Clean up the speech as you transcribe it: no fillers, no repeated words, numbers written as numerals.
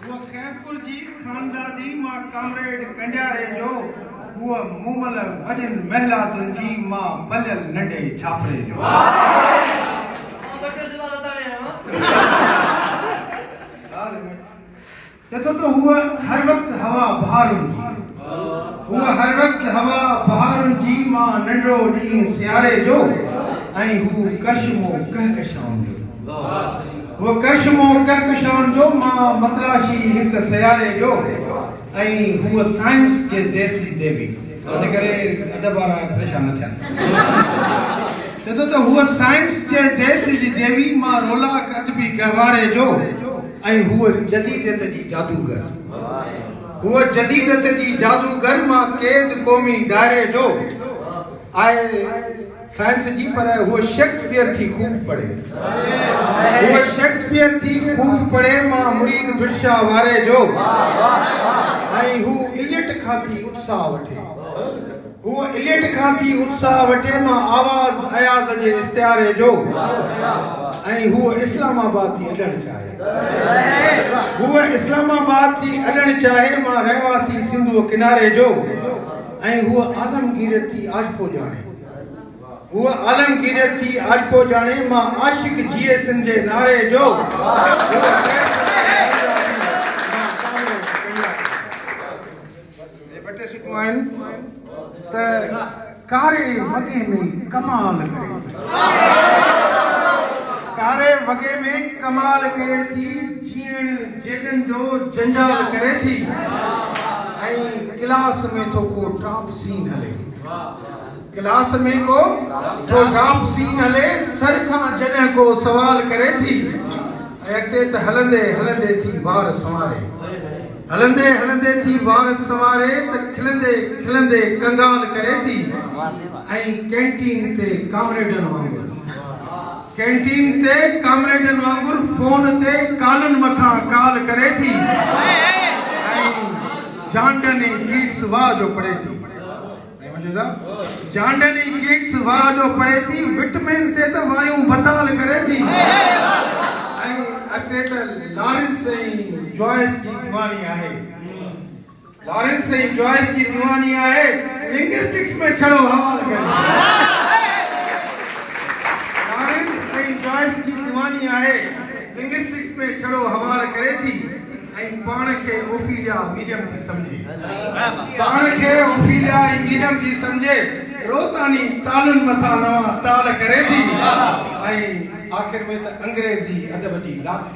वो खैरपुर जी खानजादी मां कामरेड कंडियारे जो वो मुमल वडन महलातुन जी मां बलियल नंढे छापरे जो तो हुआ हर वक्त हवा बहारुन जी मां नंढो डी सियारे जो ऐं हु कशमो कहकशान जो वो कशमो कहकशान जो मां मतलाशी हिक सियारे जो ऐं हु साइंस के देसी देवी इन करे अदब वारा परेशान न थियन तो हुआ साइंस के देसी जी देवी मां रोलाक अदबी गहवारे जो ऐं हुआ जदीदत जी जादूगर मां कैद कौमी दायरे जो आए साइंस जी पर वो शेक्सपियर थी खूब पढ़े मां मुरीद बिरशा वारे जो ऐं हु इलियट खां थी उत्साह वठे मां आवाज अयाज जे इस्तियारे जो ऐं हु इस्लामाबाद थी अडण चाहे मां रहवासी सिंधु किनारे जो ऐं हु आलमगीर थी आजपो जाने मां आशिक जिए सिंध जे नारे जो बटे सुठो आहिनि त कारे वगे में कमाल करे थी जीण जेगन जो जंजाल करे थी ऐं क्लास में तो को टॉप सीन हले सर खां जॾहिं को सवाल करे थी अॻिते त हलंदे थी वार संवारे त खिलंदे कंगाल करे थी ऐं कैंटीन ते कामरेडन वांगुर फोन ते कालन मथा काल करे थी ऐं जांडनी कीट्स वाह जो पढ़े थी विटामिन ते त वायूं बताल करे थी ऐं अॻिते त लॉरेंस ऐं जॉयस जी दीवानी आहे लिंग्विस्टिक्स में छड़ो हवाल करे थी ऐं पाण खे ओफीलिया मीडियम थी समझे रोज़ानी तालुन मथा नवा ताल करे थी ऐं आखिर में त अंग्रेजी अदब जी लाकड़ी